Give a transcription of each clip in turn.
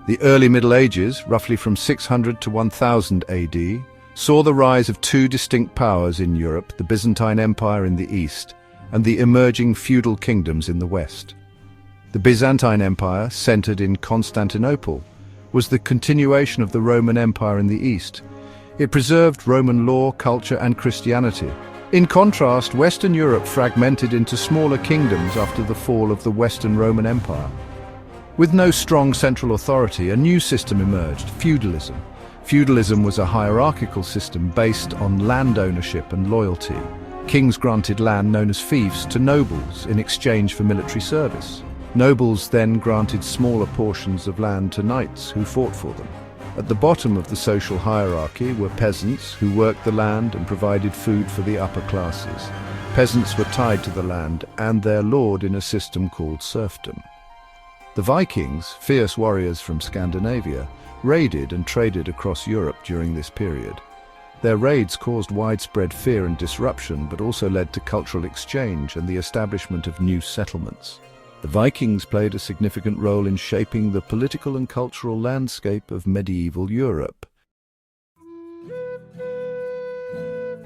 The early Middle Ages, roughly from 600 to 1000 AD, saw the rise of two distinct powers in Europe, the Byzantine Empire in the east and the emerging feudal kingdoms in the west. The Byzantine Empire, centered in Constantinople, was the continuation of the Roman Empire in the east. It preserved Roman law, culture, and Christianity. In contrast, Western Europe fragmented into smaller kingdoms after the fall of the Western Roman Empire. With no strong central authority, a new system emerged, feudalism. Feudalism was a hierarchical system based on land ownership and loyalty. Kings granted land known as fiefs to nobles in exchange for military service. Nobles then granted smaller portions of land to knights who fought for them. At the bottom of the social hierarchy were peasants who worked the land and provided food for the upper classes. Peasants were tied to the land and their lord in a system called serfdom. The Vikings, fierce warriors from Scandinavia, raided and traded across Europe during this period. Their raids caused widespread fear and disruption, but also led to cultural exchange and the establishment of new settlements. The Vikings played a significant role in shaping the political and cultural landscape of medieval Europe.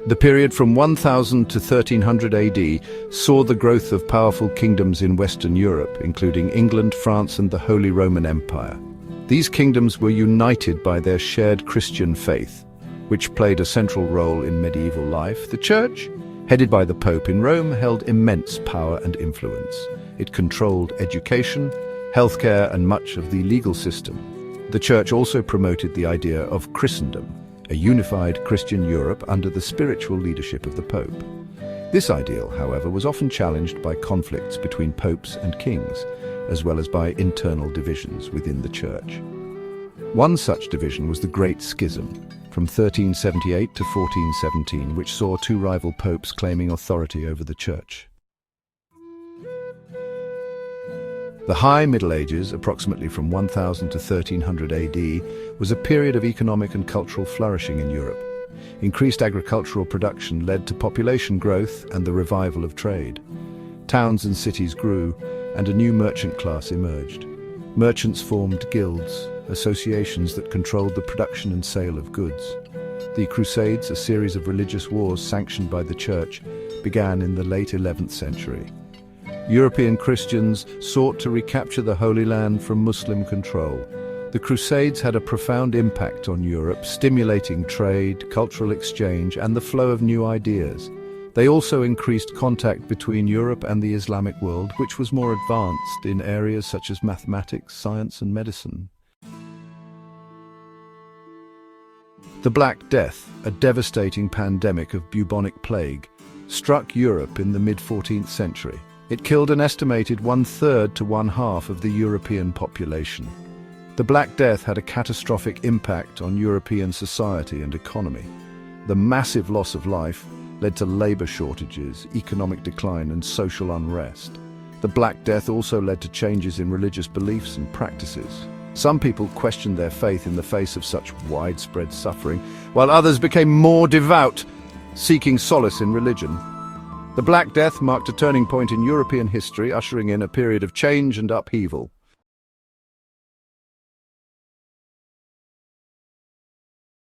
The period from 1000 to 1300 AD saw the growth of powerful kingdoms in Western Europe, including England, France, and the Holy Roman Empire. These kingdoms were united by their shared Christian faith, which played a central role in medieval life. The Church, headed by the Pope in Rome, held immense power and influence. It controlled education, healthcare, and much of the legal system. The Church also promoted the idea of Christendom, a unified Christian Europe under the spiritual leadership of the Pope. This ideal, however, was often challenged by conflicts between popes and kings, as well as by internal divisions within the Church. One such division was the Great Schism, from 1378 to 1417, which saw two rival popes claiming authority over the Church. The High Middle Ages, approximately from 1000 to 1300 AD, was a period of economic and cultural flourishing in Europe. Increased agricultural production led to population growth and the revival of trade. Towns and cities grew, and a new merchant class emerged. Merchants formed guilds, associations that controlled the production and sale of goods. The Crusades, a series of religious wars sanctioned by the Church, began in the late 11th century. European Christians sought to recapture the Holy Land from Muslim control. The Crusades had a profound impact on Europe, stimulating trade, cultural exchange, and the flow of new ideas. They also increased contact between Europe and the Islamic world, which was more advanced in areas such as mathematics, science, and medicine. The Black Death, a devastating pandemic of bubonic plague, struck Europe in the mid-14th century. It killed an estimated 1/3 to 1/2 of the European population. The Black Death had a catastrophic impact on European society and economy. The massive loss of life led to labor shortages, economic decline, and social unrest. The Black Death also led to changes in religious beliefs and practices. Some people questioned their faith in the face of such widespread suffering, while others became more devout, seeking solace in religion. The Black Death marked a turning point in European history, ushering in a period of change and upheaval.